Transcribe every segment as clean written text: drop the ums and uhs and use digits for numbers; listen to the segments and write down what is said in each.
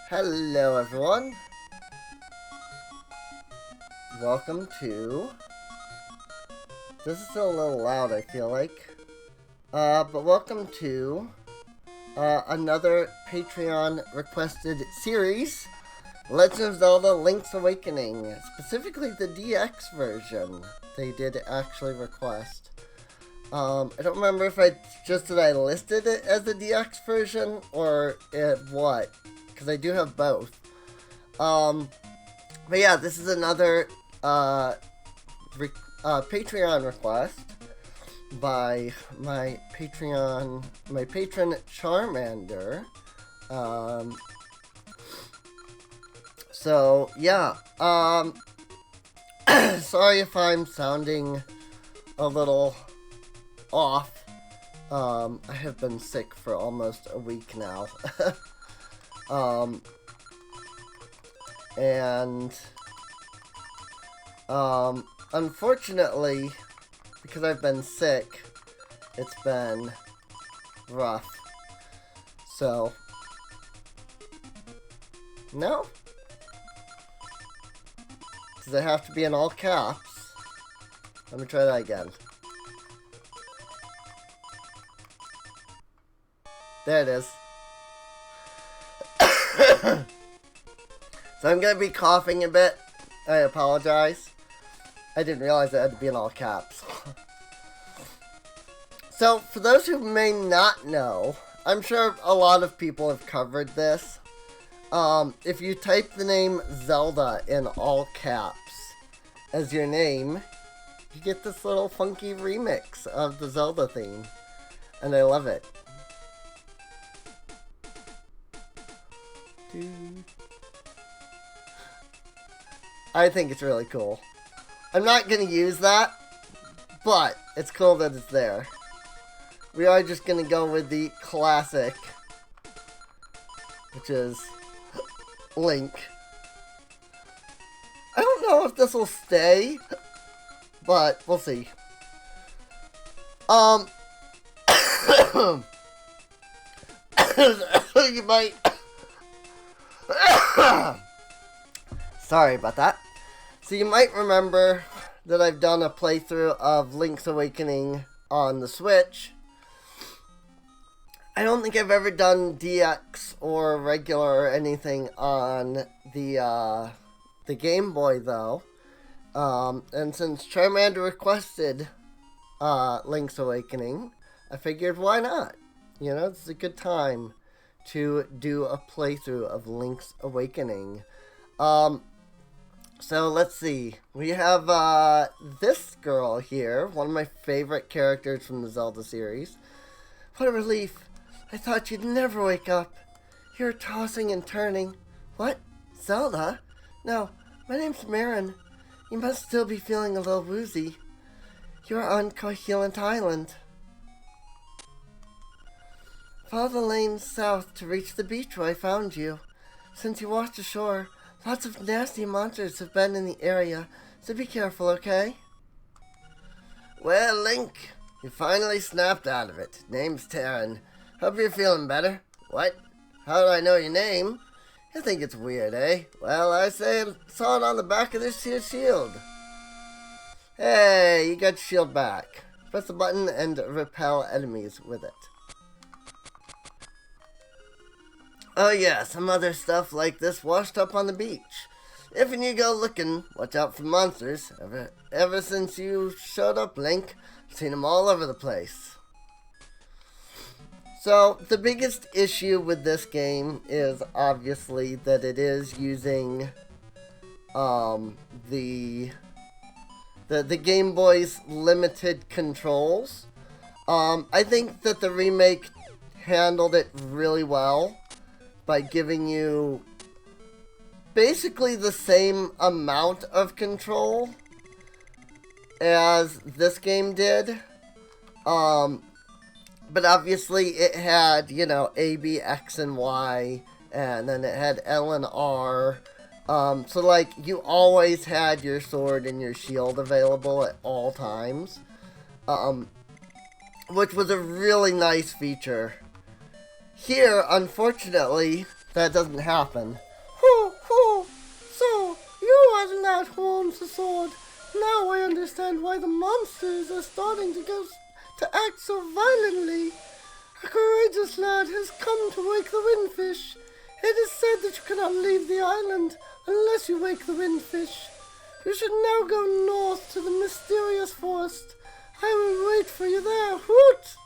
Hello everyone. Welcome to... This is still a little loud, I feel like. But welcome to another Patreon requested series, Legend of Zelda Link's Awakening, specifically the DX version. They did actually request. I don't remember if I listed it as the DX version or what, because I do have both. But yeah, this is another Patreon request by my patron Charmander. So yeah, sorry if I'm sounding a little off. I have been sick for almost a week now. Unfortunately, because I've been sick, it's been rough. So, no? Does it have to be in all caps? Let me try that again. There it is. So I'm going to be coughing a bit. I apologize. I didn't realize it had to be in all caps. So, for those who may not know, I'm sure a lot of people have covered this. If you type the name Zelda in all caps as your name, you get this little funky remix of the Zelda theme. And I love it. I think it's really cool. I'm not going to use that, but it's cool that it's there. We are just going to go with the classic, which is Link. I don't know if this will stay, but we'll see. You might... Sorry about that. So you might remember that I've done a playthrough of Link's Awakening on the Switch. I don't think I've ever done DX or regular or anything on the Game Boy though. And since Charmander requested Link's Awakening, I figured why not? You know, it's a good time to do a playthrough of Link's Awakening. So let's see. We have this girl here, one of my favorite characters from the Zelda series. What a relief. I thought you'd never wake up. You're tossing and turning. What? Zelda? No, my name's Marin. You must still be feeling a little woozy. You're on Cohelant Island. Follow the lane south to reach the beach where I found you. Since you washed ashore, lots of nasty monsters have been in the area, so be careful, okay? Well, Link, you finally snapped out of it. Name's Terran. Hope you're feeling better. What? How do I know your name? You think it's weird, eh? Well, I saw it on the back of this here shield. Hey, you got your shield back. Press the button and repel enemies with it. Oh yeah, some other stuff like this washed up on the beach. If you go looking, watch out for monsters. Ever since you showed up, Link, I've seen them all over the place. So, the biggest issue with this game is obviously that it is using the Game Boy's limited controls. I think that the remake handled it really well by giving you basically the same amount of control as this game did. But obviously it had, you know, A, B, X, and Y, and then it had L and R. So, like, you always had your sword and your shield available at all times. Which was a really nice feature. Here, unfortunately, that doesn't happen. So, you are the lad who owns the sword. Now I understand why the monsters are starting to act so violently. A courageous lad has come to wake the windfish. It is said that you cannot leave the island unless you wake the windfish. You should now go north to the mysterious forest. I will wait for you there. Hoot!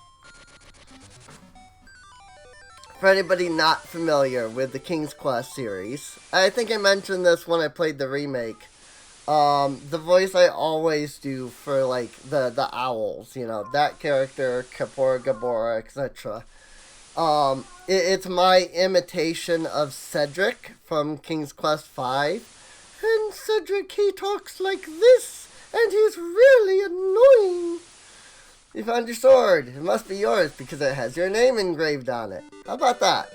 For anybody not familiar with the King's Quest series, I think I mentioned this when I played the remake. The voice I always do for, like, the owls, you know, that character, Kapora, Gabora, etc. It's my imitation of Cedric from King's Quest V. And Cedric, he talks like this, and he's really annoying. You found your sword. It must be yours because it has your name engraved on it. How about that?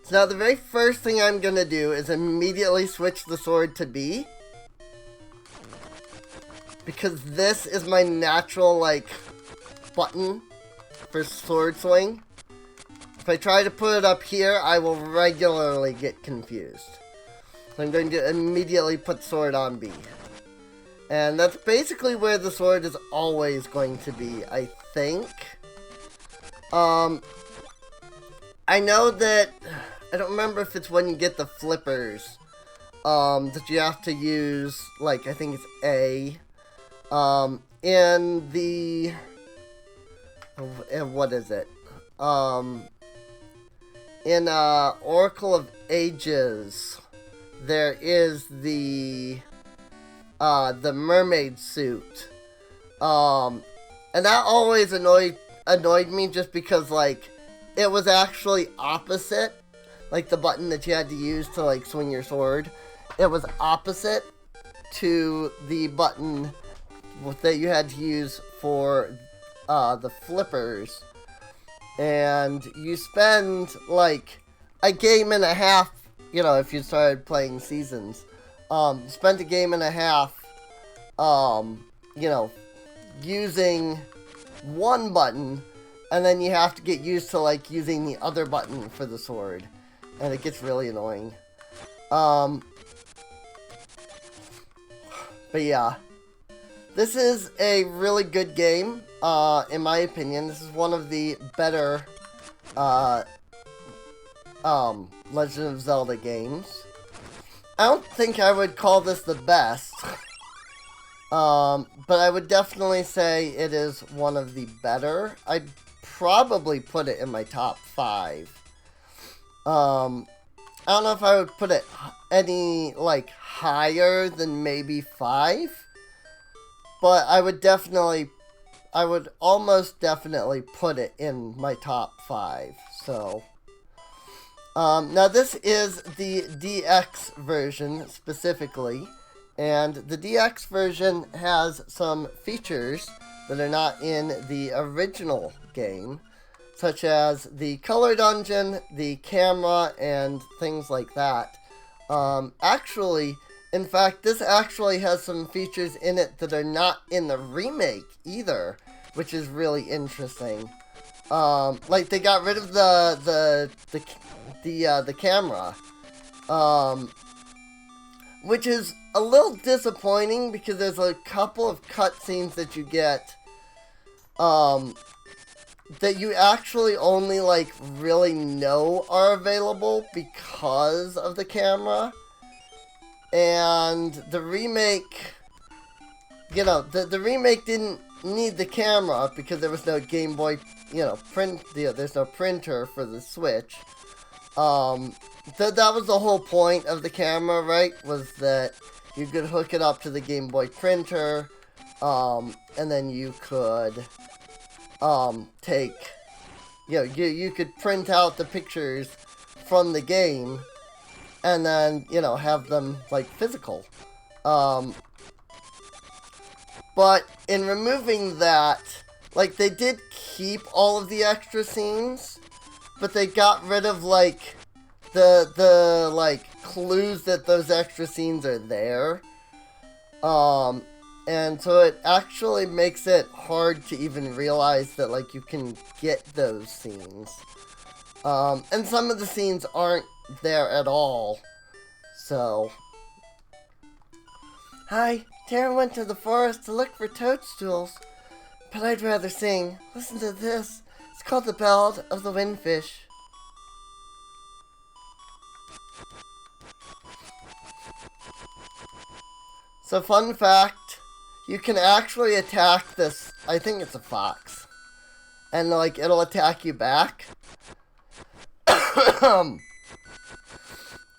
So now the very first thing I'm going to do is immediately switch the sword to B. Because this is my natural, like, button for sword swing. If I try to put it up here, I will regularly get confused. So I'm going to immediately put sword on B. And that's basically where the sword is always going to be, I think. I know that, I don't remember if it's when you get the flippers, that you have to use, like, I think it's A. In the, what is it? In, Oracle of Ages, there is the mermaid suit. And that always annoyed me just because, like, it was actually opposite. Like, the button that you had to use to, like, swing your sword. It was opposite to the button that you had to use for, the flippers. And you spend, like, a game and a half, you know, if you started playing seasons. Spent a game and a half, you know, using one button, and then you have to get used to, like, using the other button for the sword. And it gets really annoying. But yeah. This is a really good game, in my opinion. This is one of the better, Legend of Zelda games. I don't think I would call this the best. But I would definitely say it is one of the better. I'd probably put it in my top 5. I don't know if I would put it any, like, higher than maybe 5. But I would almost definitely put it in my top 5. So, now this is the DX version specifically. And the DX version has some features that are not in the original game, such as the color dungeon, the camera, and things like that. Actually, in fact, this actually has some features in it that are not in the remake either, which is really interesting. Like, they got rid of the camera, which is a little disappointing because there's a couple of cutscenes that you get, that you actually only, like, really know are available because of the camera. And the remake, you know, the remake didn't need the camera because there was no Game Boy, you know, there's no printer for the Switch. That was the whole point of the camera, right? Was that you could hook it up to the Game Boy printer, and then you could, take, you know, you could print out the pictures from the game, and then, you know, have them, like, physical. But in removing that, like, they did keep all of the extra scenes, but they got rid of, like, the like, clues that those extra scenes are there. And so it actually makes it hard to even realize that, like, you can get those scenes. And some of the scenes aren't there at all. So. Hi, Tara went to the forest to look for toadstools. But I'd rather sing. Listen to this. It's called The Ballad of the Windfish. So, fun fact, you can actually attack this, I think it's a fox, and, like, it'll attack you back. But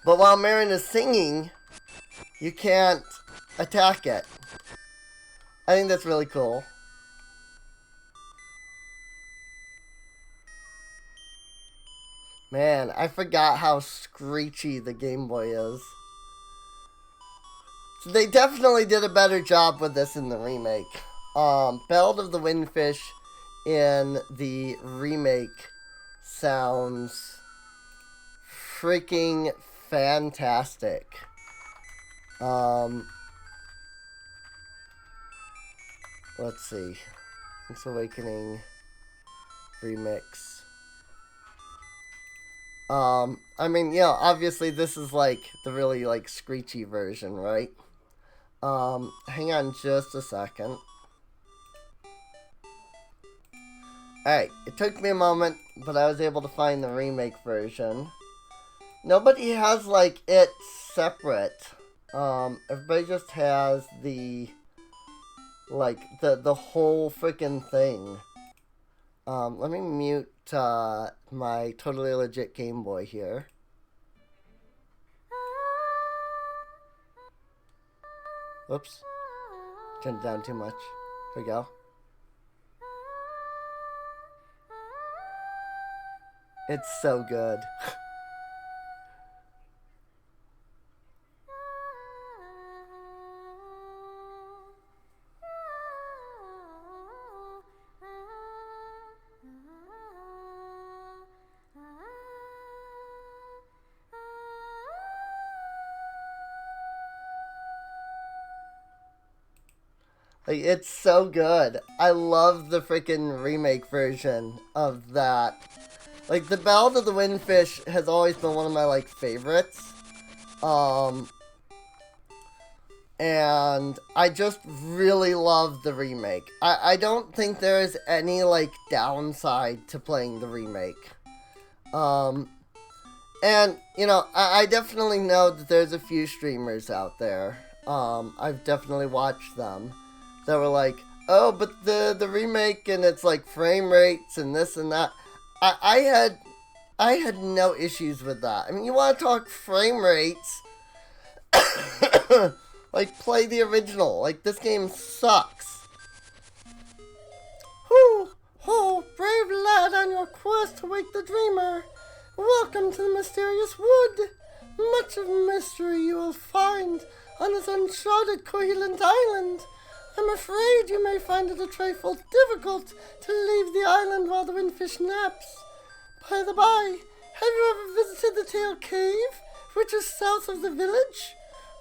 while Marin is singing, you can't attack it. I think that's really cool. Man, I forgot how screechy the Game Boy is. So they definitely did a better job with this in the remake. Ballad of the Windfish in the remake sounds freaking fantastic. Let's see. Link's Awakening remix. I mean, yeah, obviously this is, like, the really, like, screechy version, right? Hang on just a second. Alright, it took me a moment, but I was able to find the remake version. Nobody has, like, it separate. Everybody just has the, like, the whole freaking thing. Let me mute, my totally legit Game Boy here. Whoops. Turned it down too much. There we go. It's so good. Like, it's so good. I love the freaking remake version of that. Like, the Ballad of the Windfish has always been one of my, like, favorites. And I just really love the remake. I don't think there is any, like, downside to playing the remake. And, you know, I definitely know that there's a few streamers out there. I've definitely watched them that were like, oh, but the remake and it's like frame rates and this and that. I had no issues with that. I mean, you want to talk frame rates, like, play the original. Like, this game sucks. Whoo! Ho, brave lad on your quest to wake the dreamer. Welcome to the mysterious wood. Much of mystery you will find on this uncharted Cohilant Island. I'm afraid you may find it a trifle difficult to leave the island while the windfish naps. By the by, have you ever visited the Tail Cave, which is south of the village?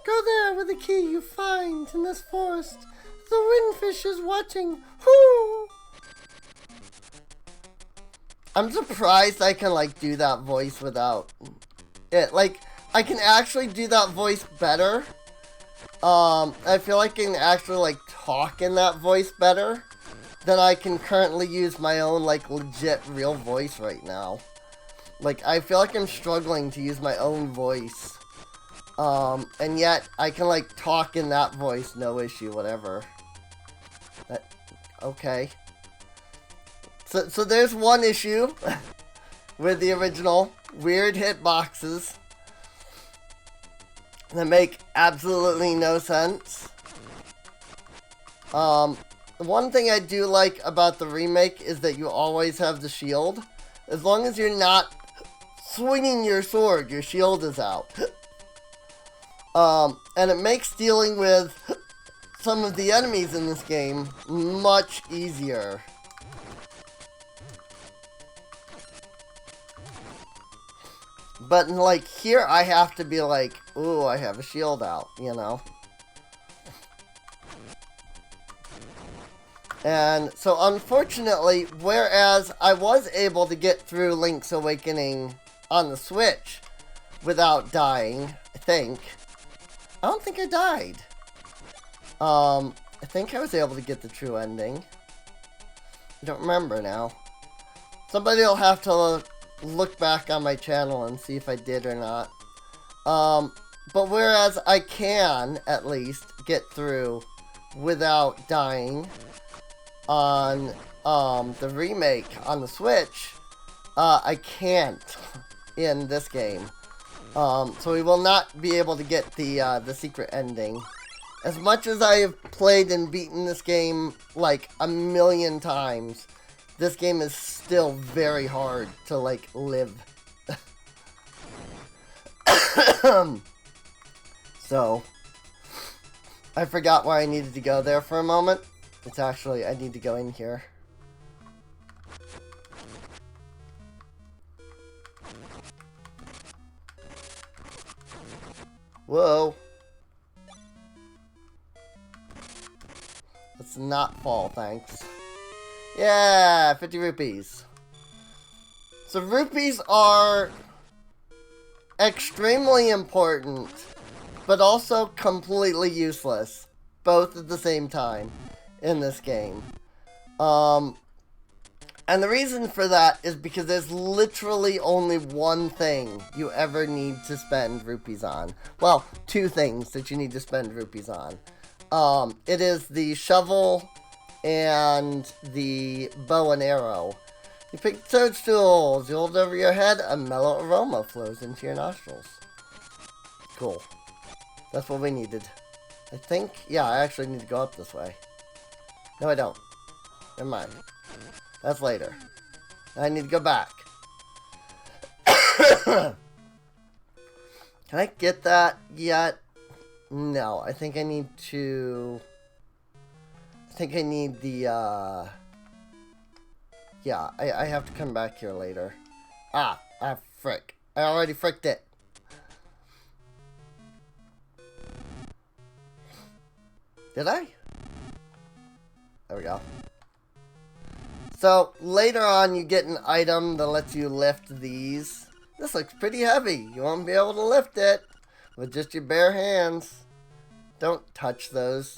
Go there with the key you find in this forest. The windfish is watching. Whoo! I'm surprised I can, like, do that voice without it. Like, I can actually do that voice better. I feel like I can actually, like, talk in that voice better. than I can currently use my own, like, legit real voice right now. Like, I feel like I'm struggling to use my own voice. And yet, I can, like, talk in that voice, no issue, whatever. Okay. So there's one issue with the original. Weird hitboxes that make absolutely no sense. One thing I do like about the remake is that you always have the shield. As long as you're not swinging your sword, your shield is out. And it makes dealing with some of the enemies in this game much easier. But, like, here I have to be like, ooh, I have a shield out, you know? And so, unfortunately, whereas I was able to get through Link's Awakening on the Switch without dying, I don't think I died. I think I was able to get the true ending. I don't remember now. Somebody will have to look back on my channel and see if I did or not. But whereas I can, at least, get through without dying on the remake on the Switch, I can't in this game. So we will not be able to get the secret ending. As much as I have played and beaten this game like a million times, this game is still very hard to, like, live. So, I forgot why I needed to go there for a moment. It's actually, I need to go in here. Whoa. Let's not fall, thanks. Yeah, 50 rupees. So rupees are extremely important, but also completely useless, both at the same time in this game. And the reason for that is because there's literally only one thing you ever need to spend rupees on. Well, two things that you need to spend rupees on. It is the shovel and the bow and arrow. You pick toadstools, you hold over your head, a mellow aroma flows into your nostrils. Cool. That's what we needed. I think, yeah, I actually need to go up this way. No, I don't. Never mind. That's later. I need to go back. Can I get that yet? No, I think I need to... I think I need the, yeah, I have to come back here later. Frick. I already fricked it. Did I? There we go. So, later on you get an item that lets you lift these. This looks pretty heavy. You won't be able to lift it with just your bare hands. Don't touch those.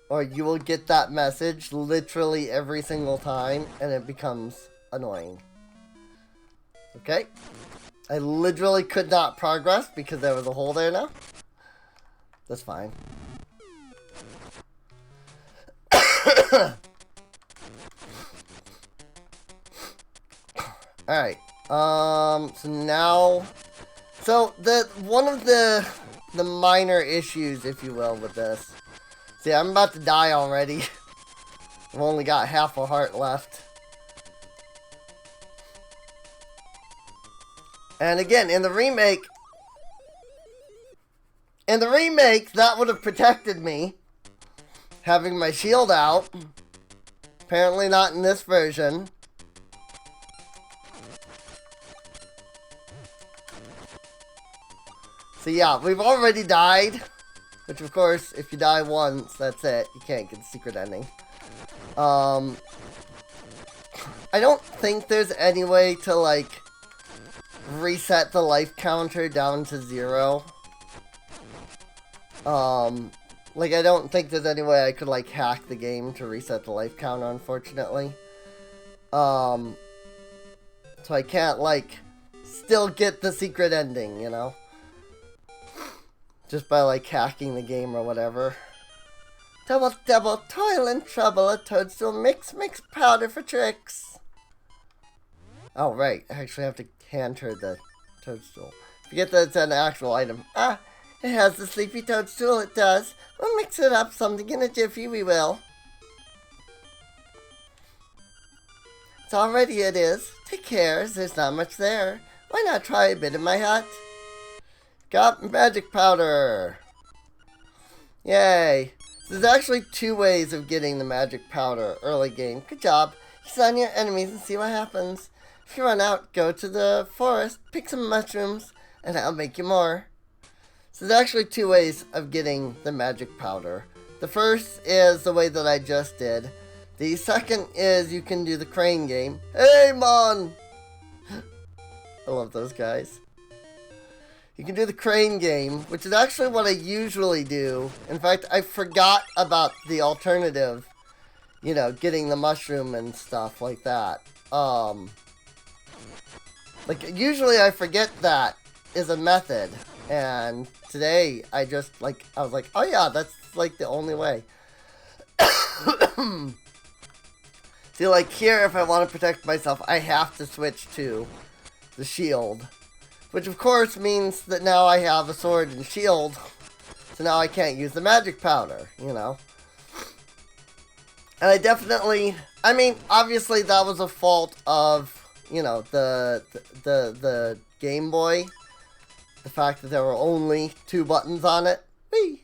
Or you will get that message literally every single time, and it becomes annoying. Okay? I literally could not progress because there was a hole there now. That's fine. Alright. So now... So, one of the minor issues, if you will, with this... See, I'm about to die already. I've only got half a heart left. And again, in the remake, that would have protected me. Having my shield out. Apparently not in this version. So yeah, we've already died. Which, of course, if you die once, that's it. You can't get the secret ending. I don't think there's any way to, like, reset the life counter down to 0. Like, Like, I don't think there's any way I could, like, hack the game to reset the life counter, unfortunately. So I can't, like, still get the secret ending, you know? Just by, like, hacking the game or whatever. Double, double, toil and trouble, a toadstool mix powder for tricks. Oh, right. I actually have to hand her the toadstool. Forget that it's an actual item. Ah, it has the sleepy toadstool, it does. We'll mix it up something in a jiffy, we will. It's all ready, it is. Take care, there's not much there. Why not try a bit of my hut? Got magic powder. Yay. There's actually 2 ways of getting the magic powder early game. Good job. Stun your enemies and see what happens. If you run out, go to the forest, pick some mushrooms, and I'll make you more. So there's actually 2 ways of getting the magic powder. The first is the way that I just did. The second is you can do the crane game. Hey, Mon! I love those guys. You can do the crane game, which is actually what I usually do. In fact, I forgot about the alternative. You know, getting the mushroom and stuff like that. Like, usually I forget that is a method. And today, I just, like, I was like, oh yeah, that's, like, the only way. See, like, here, if I want to protect myself, I have to switch to the shield. Which, of course, means that now I have a sword and shield. So now I can't use the magic powder, you know. And I definitely, I mean, obviously that was a fault of, you know, the Game Boy. The fact that there were only 2 buttons on it. Whee!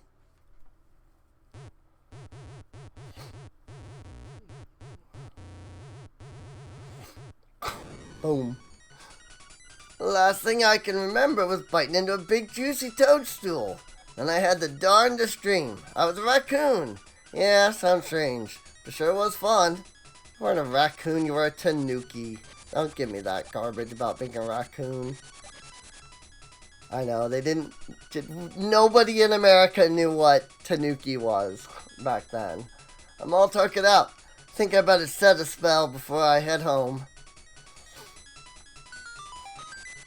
Boom. The last thing I can remember was biting into a big juicy toadstool. Then I had the darndest dream. I was a raccoon. Yeah, sounds strange. But sure was fun. You weren't a raccoon, you were a tanuki. Don't give me that garbage about being a raccoon. I know, they didn't... Nobody in America knew what tanuki was back then. I'm all tucked up. Think I better set a spell before I head home.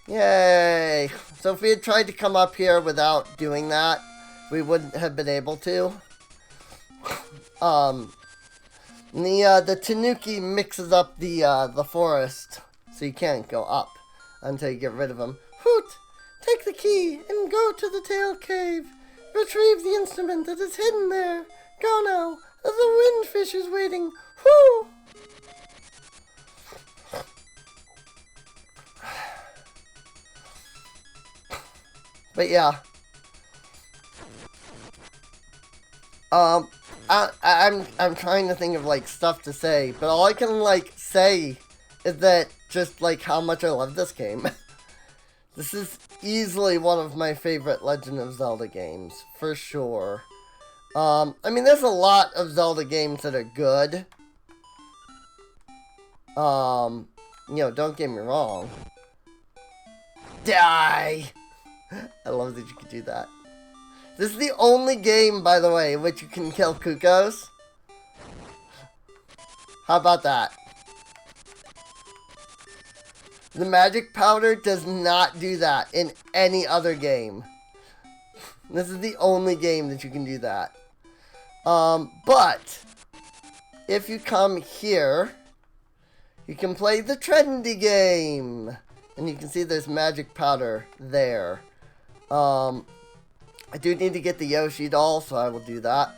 Yay! So if we had tried to come up here without doing that, we wouldn't have been able to. The tanuki mixes up the forest, so you can't go up until you get rid of him. Hoot! Take the key and go to the tail cave. Retrieve the instrument that is hidden there. Go now, the windfish is waiting. Whoo! But yeah. I'm trying to think of like stuff to say, but all I can like say is that just like how much I love this game. This is easily one of my favorite Legend of Zelda games, for sure. I mean, there's a lot of Zelda games that are good. You know, don't get me wrong. Die! I love that you can do that. This is the only game, by the way, in which you can kill Cuckoos. How about that? The magic powder does not do that in any other game. This is the only game that you can do that. But if you come here, you can play the trendy game. And you can see there's magic powder there. I do need to get the Yoshi doll, so I will do that.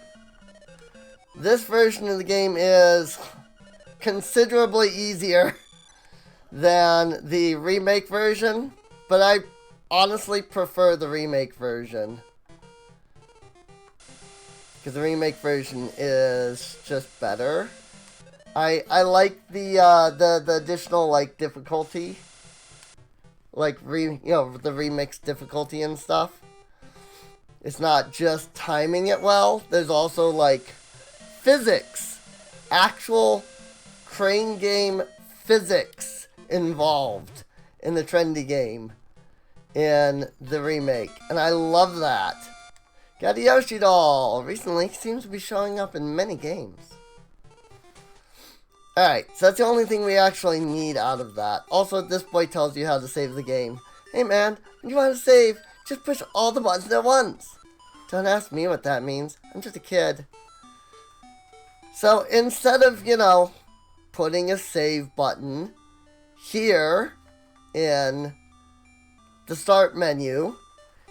This version of the game is considerably easier than the remake version, but I honestly prefer the remake version. Because the remake version is just better. I like the additional like difficulty. Like the remix difficulty and stuff. It's not just timing it well. There's also like physics. Actual crane game physics involved in the trendy game in the remake. And I love that. Got a Yoshi doll. Recently, seems to be showing up in many games. Alright, so that's the only thing we actually need out of that. Also, this boy tells you how to save the game. Hey man, when you want to save, just push all the buttons at once. Don't ask me what that means. I'm just a kid. So instead of, you know, putting a save button here in the start menu,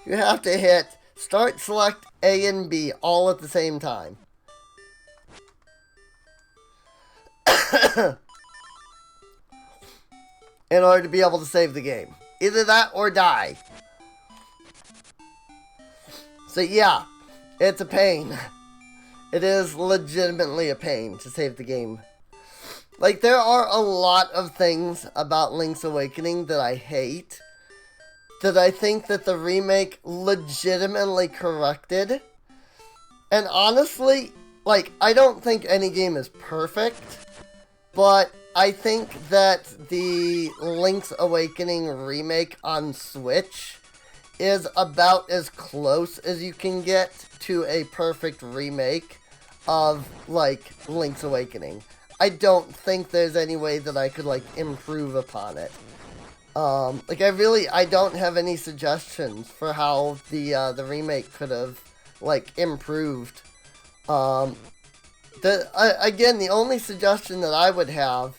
you have to hit start, select A and B all at the same time. In order to be able to save the game. Either that or die. So yeah, it's a pain. It is legitimately a pain to save the game. Like, there are a lot of things about Link's Awakening that I hate, that I think that the remake legitimately corrected. And honestly, like, I don't think any game is perfect, but I think that the Link's Awakening remake on Switch is about as close as you can get to a perfect remake of, like, Link's Awakening. I don't think there's any way that I could, like, improve upon it. Like, I don't have any suggestions for how the remake could have, like, improved. Again, the only suggestion that I would have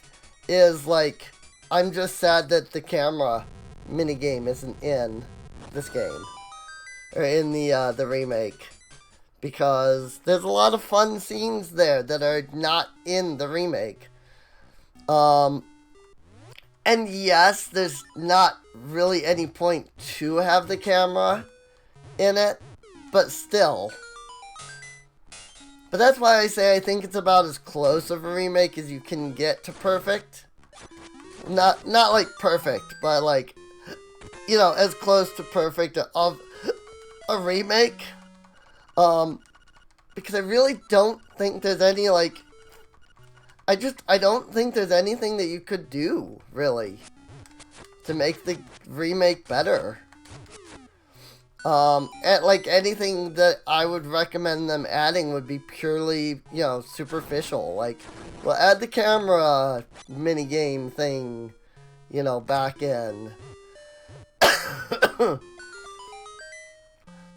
is, like, I'm just sad that the camera minigame isn't in this game. Or in the remake. Because there's a lot of fun scenes there that are not in the remake. And yes, there's not really any point to have the camera in it, but still. But that's why I say I think it's about as close of a remake as you can get to perfect. Not like perfect, but like, you know, as close to perfect of a remake. Because I really don't think there's any, like, I don't think there's anything that you could do, really, to make the remake better. And, like, anything that I would recommend them adding would be purely, you know, superficial. Like, well, add the camera minigame thing, you know, back in.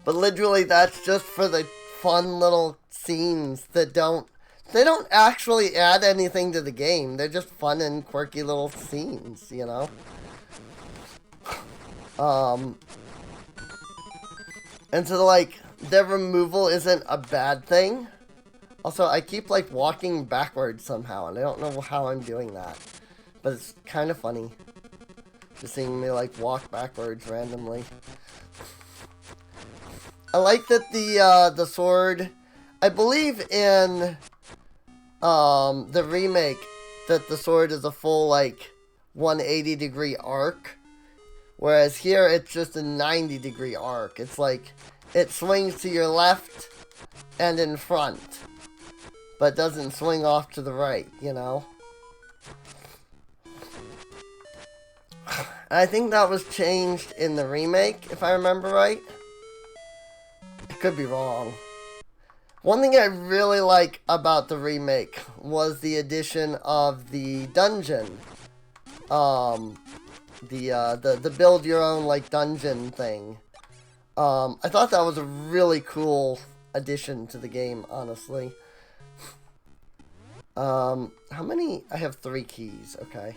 But literally, that's just for the fun little scenes that they don't actually add anything to the game. They're just fun and quirky little scenes, you know? And so, like, their removal isn't a bad thing. Also, I keep, like, walking backwards somehow, and I don't know how I'm doing that. But it's kind of funny. Just seeing me, like, walk backwards randomly. I like that the sword, I believe in, the remake, that the sword is a full, like, 180-degree arc. Whereas here, it's just a 90-degree arc. It's like, it swings to your left and in front. But doesn't swing off to the right, you know? I think that was changed in the remake, if I remember right. I could be wrong. One thing I really like about the remake was the addition of the dungeon. The build your own, like, dungeon thing. I thought that was a really cool addition to the game, honestly. How many? I have 3 keys, okay.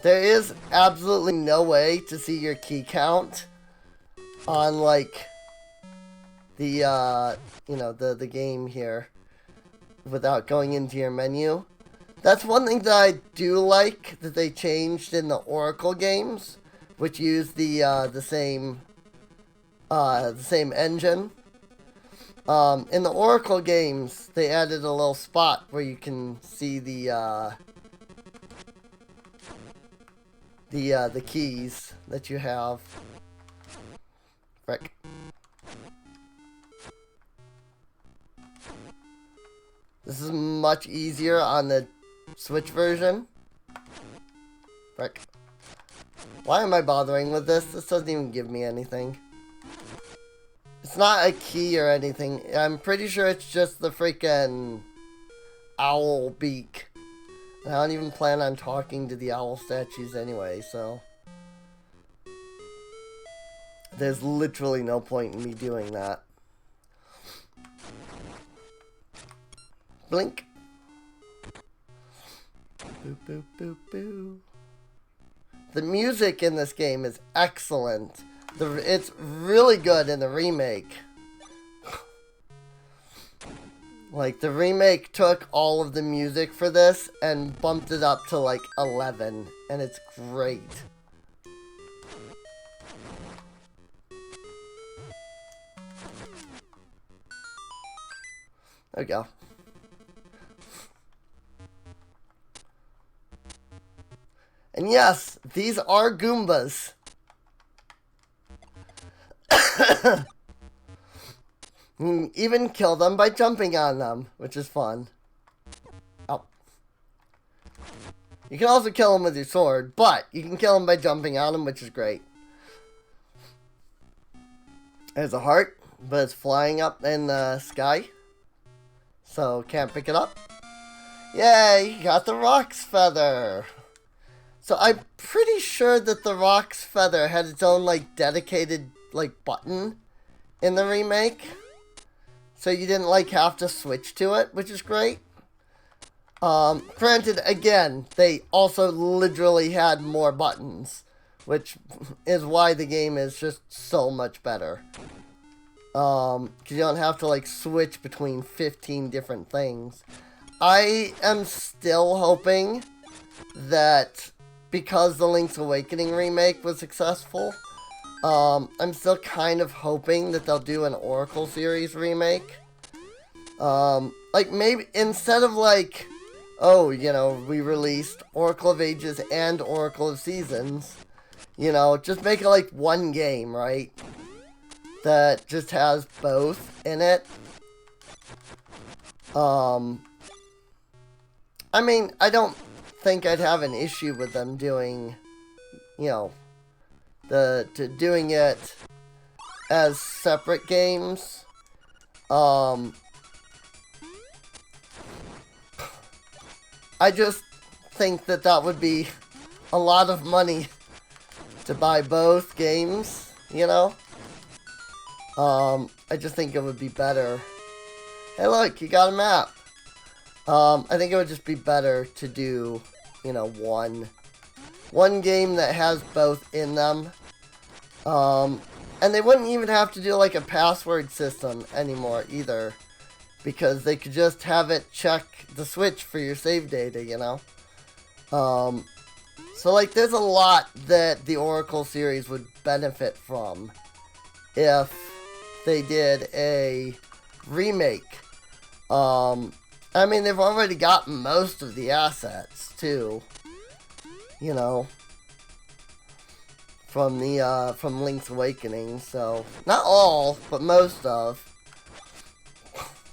There is absolutely no way to see your key count on, like, the, you know, the game here without going into your menu. That's one thing that I do like that they changed in the Oracle games, which use the same engine. In the Oracle games, they added a little spot where you can see the keys that you have. Frick. This is much easier on the Switch version. Frick. Why am I bothering with this? This doesn't even give me anything. It's not a key or anything. I'm pretty sure it's just the freaking owl beak. I don't even plan on talking to the owl statues anyway, so there's literally no point in me doing that. Blink. Boop, boop, boop, boop. The music in this game is excellent. It's really good in the remake. Like, the remake took all of the music for this and bumped it up to, like, 11. And it's great. There we go. And yes, these are Goombas. You can even kill them by jumping on them, which is fun. Oh. You can also kill them with your sword, but you can kill them by jumping on them, which is great. There's a heart, but it's flying up in the sky, so can't pick it up. Yay, you got the Rock's Feather. So I'm pretty sure that the Rock's Feather had its own, like, dedicated, like, button in the remake. So you didn't, like, have to switch to it, which is great. Granted, again, they also literally had more buttons, which is why the game is just so much better. Because you don't have to, like, switch between 15 different things. I am still hoping that because the Link's Awakening remake was successful, I'm still kind of hoping that they'll do an Oracle series remake. Like, maybe, instead of, like, oh, you know, we released Oracle of Ages and Oracle of Seasons, you know, just make it, like, one game, right? That just has both in it. I mean, I don't think I'd have an issue with them doing, you know, doing it as separate games. I just think that that would be a lot of money to buy both games, you know? I just think it would be better. Hey look, you got a map. I think it would just be better to do, you know, one game that has both in them. And they wouldn't even have to do, like, a password system anymore, either. Because they could just have it check the Switch for your save data, you know? So, like, there's a lot that the Oracle series would benefit from if they did a remake. I mean, they've already got most of the assets, too. You know, from Link's Awakening, so, not all, but most of.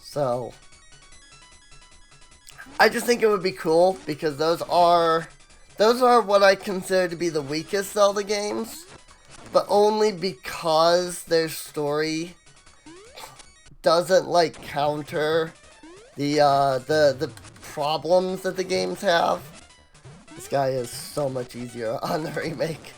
So, I just think it would be cool, because those are what I consider to be the weakest Zelda games, but only because their story doesn't, like, counter the problems that the games have. This guy is so much easier on the remake.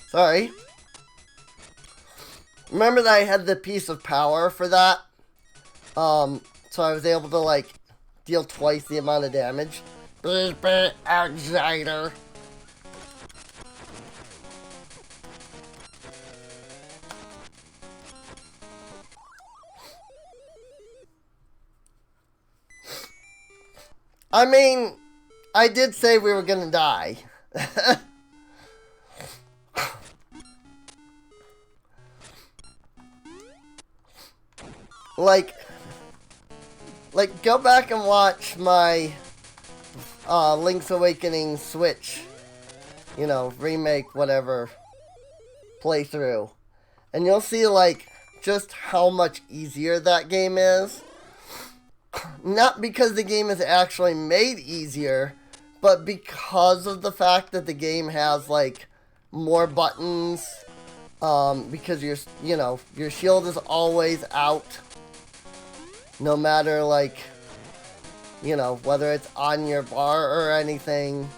Sorry. Remember that I had the piece of power for that? So I was able to, like, deal twice the amount of damage. Outsider. I mean, I did say we were gonna die. Like, go back and watch my Link's Awakening Switch, you know, remake, whatever, playthrough. And you'll see, like, just how much easier that game is. Not because the game is actually made easier, but because of the fact that the game has, like, more buttons, because your shield is always out, no matter, like, whether it's on your bar or anything,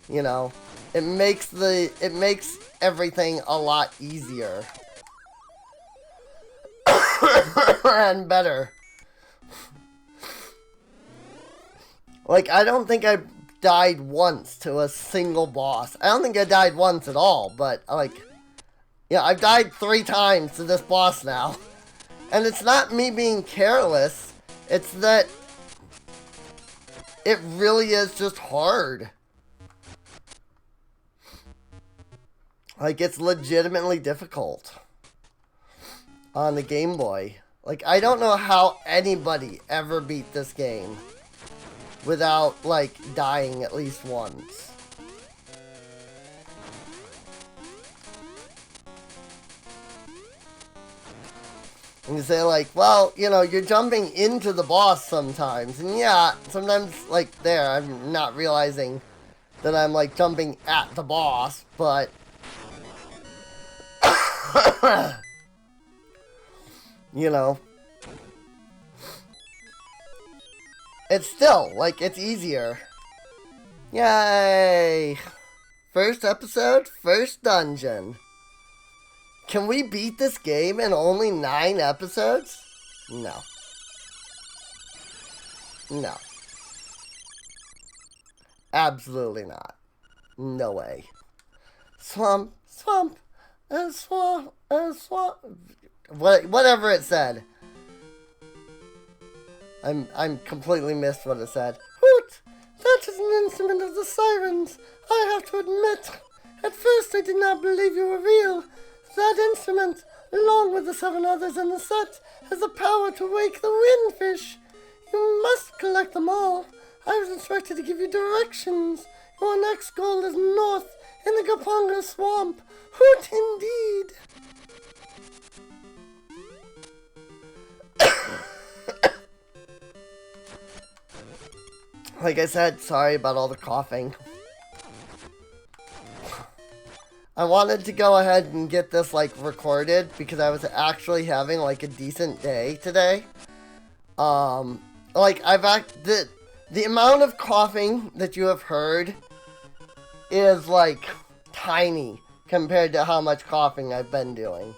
it makes everything a lot easier. And better. Like, I don't think I died once to a single boss. I don't think I died once at all, but, like, I've died 3 times to this boss now. And it's not me being careless, it's that it really is just hard. Like, it's legitimately difficult on the Game Boy. Like, I don't know how anybody ever beat this game without, like, dying at least once. And you say, like, well, you're jumping into the boss sometimes. And yeah, sometimes, like, I'm not realizing that I'm, like, jumping at the boss, but it's still, like, it's easier. Yay! First episode, first dungeon. Can we beat this game in only 9 episodes? No. No. Absolutely not. No way. Swamp. Whatever it said. I'm completely missed what it said. Hoot! That is an instrument of the sirens. I have to admit, at first I did not believe you were real. That instrument, along with the 7 others in the set, has the power to wake the windfish. You must collect them all. I was instructed to give you directions. Your next goal is north in the Gaponga swamp. Hoot indeed. Like I said, sorry about all the coughing. I wanted to go ahead and get this, like, recorded because I was actually having, like, a decent day today. Like, the amount of coughing that you have heard is, like, tiny compared to how much coughing I've been doing.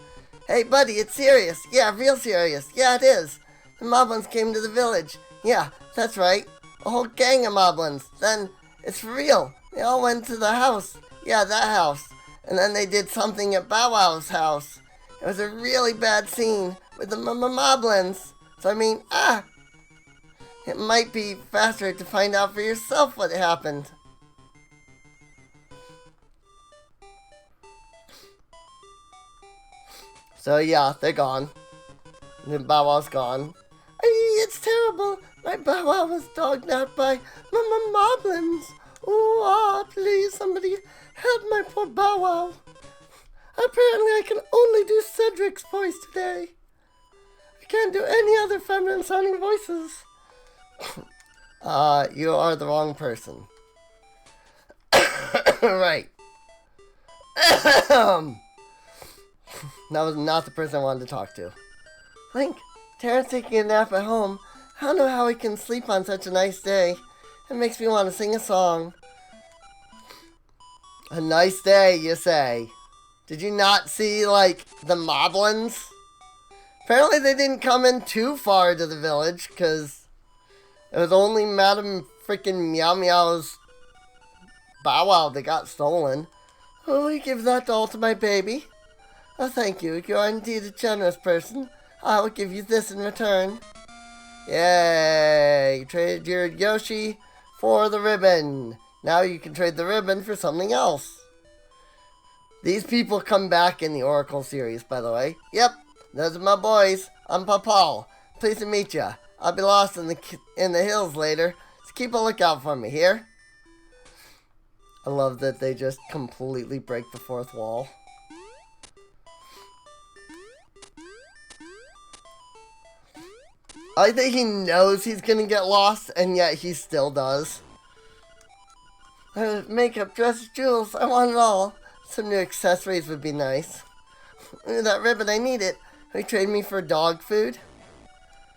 Hey, buddy, it's serious. Yeah, real serious. Yeah, it is. The moblins came to the village. Yeah, that's right. A whole gang of moblins. Then, it's for real. They all went to the house. Yeah, that house. And then they did something at Bow Wow's house. It was a really bad scene with the moblins. So, I mean, it might be faster to find out for yourself what happened. So, yeah, they're gone. And then Bow Wow's gone. It's terrible. My Bow Wow was dogged out by moblins. Oh, please, somebody help my poor Bow Wow. Apparently, I can only do Cedric's voice today. I can't do any other feminine sounding voices. You are the wrong person. Right. That was not the person I wanted to talk to. Link, Tara's taking a nap at home. I don't know how he can sleep on such a nice day. It makes me want to sing a song. A nice day, you say? Did you not see, like, the moblins? Apparently they didn't come in too far to the village, because it was only Madam freaking Meow Meow's Bow Wow that got stolen. Oh, will you give that doll to my baby? Oh, thank you. You are indeed a generous person. I will give you this in return. Yay! You traded your Yoshi for the ribbon. Now you can trade the ribbon for something else. These people come back in the Oracle series, by the way. Yep, those are my boys. I'm Papal. Pleased to meet ya. I'll be lost in the hills later, so keep a lookout for me here. I love that they just completely break the fourth wall. I think he knows he's gonna get lost, and yet he still does. Makeup, dresses, jewels, I want it all. Some new accessories would be nice. Ooh, that ribbon, I need it. Will you trade me for dog food?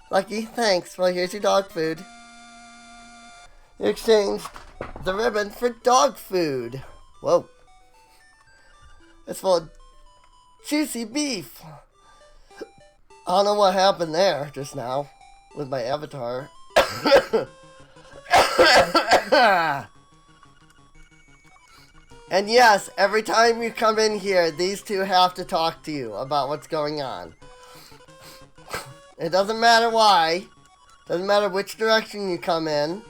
Lucky, thanks. Well, here's your dog food. You exchanged the ribbon for dog food. Whoa. It's full of juicy beef. I don't know what happened there just now with my avatar. And yes, every time you come in here, these two have to talk to you about what's going on. It doesn't matter why. Doesn't matter which direction you come in.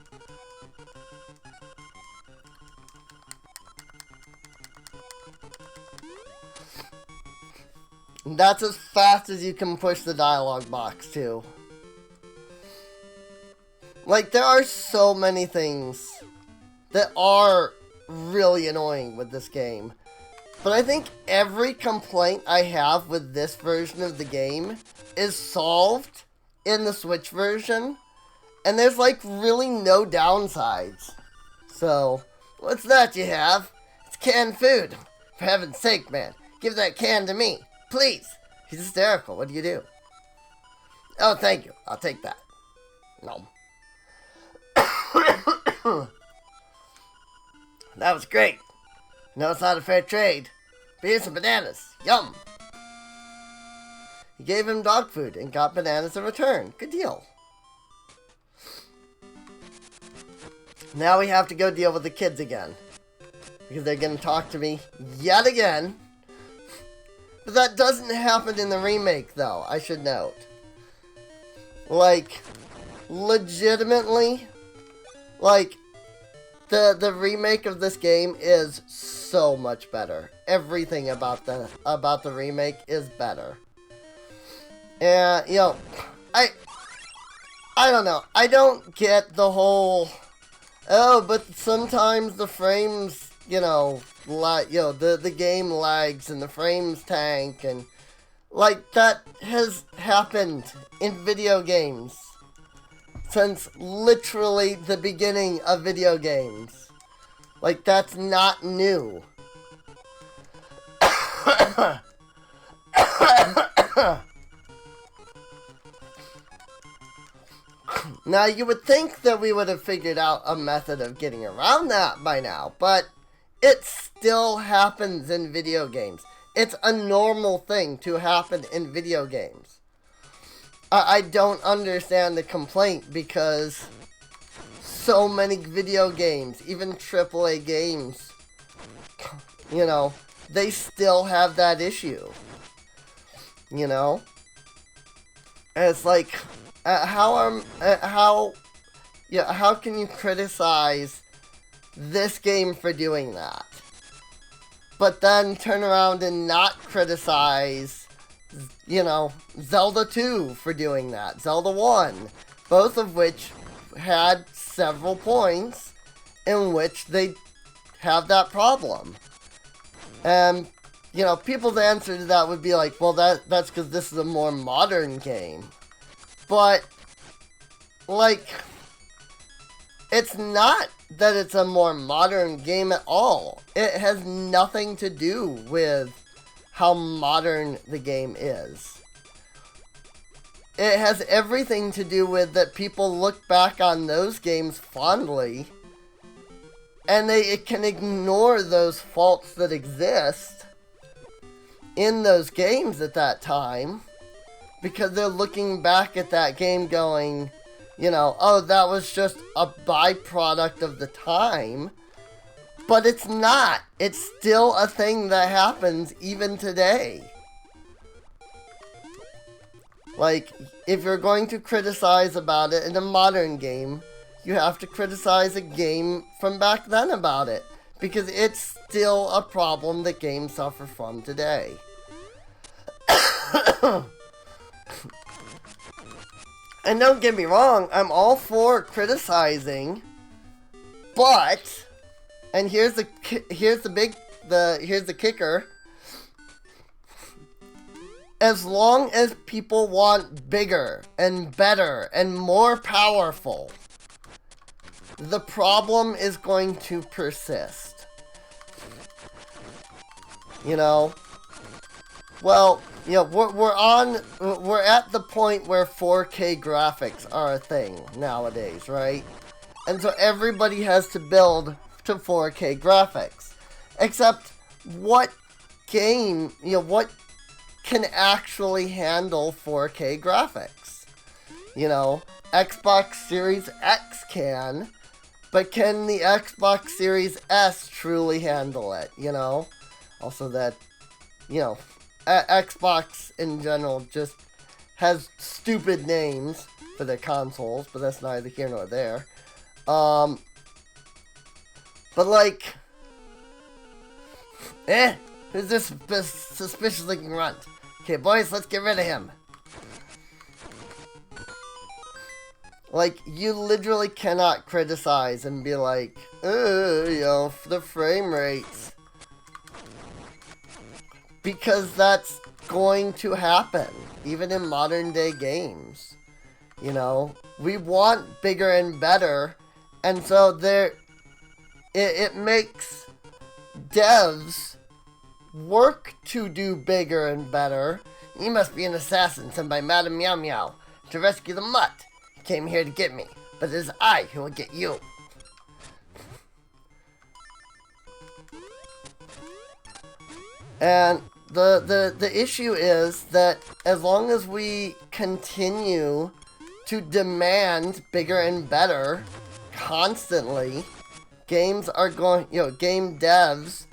And that's as fast as you can push the dialogue box, too. Like, there are so many things that are really annoying with this game. But I think every complaint I have with this version of the game is solved in the Switch version. And there's like really no downsides. So, what's that you have? It's canned food. For heaven's sake, man. Give that can to me. Please. He's hysterical. What do you do? Oh, thank you. I'll take that. No. That was great. No, it's not a fair trade. But here's some bananas. Yum. He gave him dog food and got bananas in return. Good deal. Now we have to go deal with the kids again. Because they're going to talk to me yet again. But that doesn't happen in the remake, though, I should note. Like, legitimately, like, the remake of this game is so much better. Everything about the remake is better. And, you know, I don't know. I don't get the whole, oh, but sometimes the frames, you know, the game lags and the frames tank, and like that has happened in video games since literally the beginning of video games. Like, that's not new. Now, you would think that we would have figured out a method of getting around that by now, but it still happens in video games. It's a normal thing to happen in video games. I don't understand the complaint, because so many video games, even AAA games, you know, they still have that issue. You know? And it's like, how can you criticize this game for doing that, but then turn around and not criticize, you know, Zelda 2 for doing that, Zelda 1, both of which had several points in which they have that problem. And, you know, people's answer to that would be like, well, that's because this is a more modern game. But, like, it's not that it's a more modern game at all. It has nothing to do with how modern the game is. It has everything to do with that people look back on those games fondly, and it can ignore those faults that exist in those games at that time, because they're looking back at that game going, you know, oh, that was just a byproduct of the time. But it's not. It's still a thing that happens even today. Like, if you're going to criticize about it in a modern game, you have to criticize a game from back then about it, because it's still a problem that games suffer from today. And don't get me wrong, I'm all for criticizing, but, and here's the kicker. As long as people want bigger and better and more powerful, the problem is going to persist. You know? Well, you know, we're at the point where 4K graphics are a thing nowadays, right? And so everybody has to build to 4K graphics. Except, what game, you know, what can actually handle 4K graphics? You know, Xbox Series X can, but can the Xbox Series S truly handle it, you know? Also that, you know, Xbox in general just has stupid names for their consoles, but that's neither here nor there. But like, who's this suspicious looking runt? Okay, boys, let's get rid of him. Like, you literally cannot criticize and be like, you know, the frame rates. Because that's going to happen, even in modern day games. You know, we want bigger and better, and so it makes devs work to do bigger and better. You must be an assassin sent by Madame Meow Meow to rescue the mutt. He came here to get me, but it is I who will get you. And the issue is that as long as we continue to demand bigger and better constantly, games are going, you know, game devs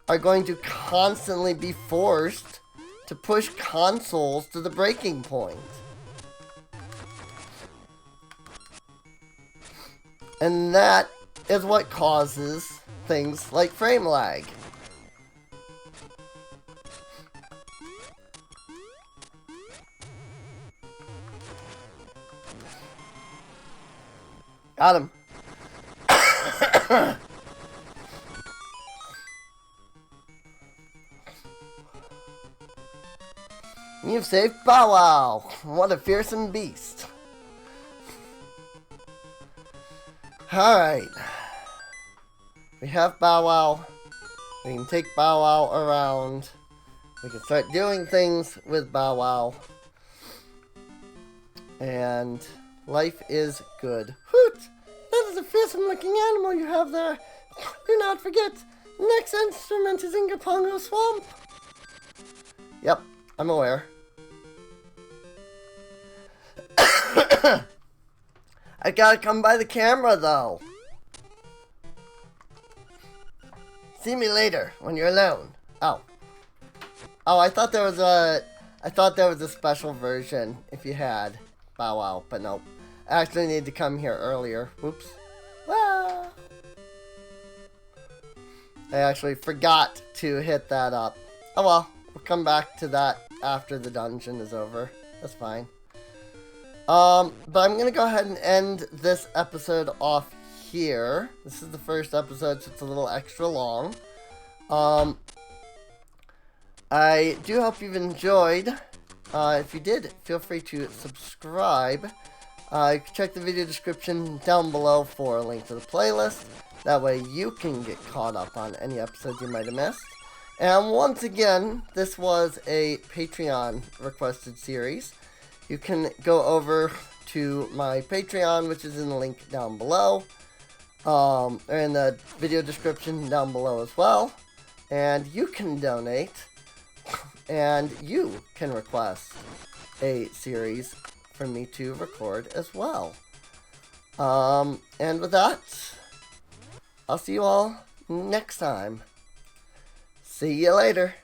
are going to constantly be forced to push consoles to the breaking point. And that is what causes things like frame lag. Got him. You've saved Bow Wow. What a fearsome beast. Alright. We have Bow Wow. We can take Bow Wow around. We can start doing things with Bow Wow. And life is good. Hoot! That is a fearsome looking animal you have there. Do not forget, the next instrument is in Gapongo Swamp. Yep, I'm aware. I gotta come by the camera though. See me later when you're alone. Oh, I thought there was a special version if you had Bow Wow, but nope. I actually need to come here earlier. Whoops. Ah. I actually forgot to hit that up. Oh well, we'll come back to that after the dungeon is over. That's fine. But I'm gonna go ahead and end this episode off here. This is the first episode, so it's a little extra long. I do hope you've enjoyed. If you did, feel free to subscribe. You can check the video description down below for a link to the playlist. That way you can get caught up on any episodes you might have missed. And once again, this was a Patreon requested series. You can go over to my Patreon, which is in the link down below. Or in the video description down below as well. And you can donate. And you can request a series for me to record as well. And with that, I'll see you all next time. See you later.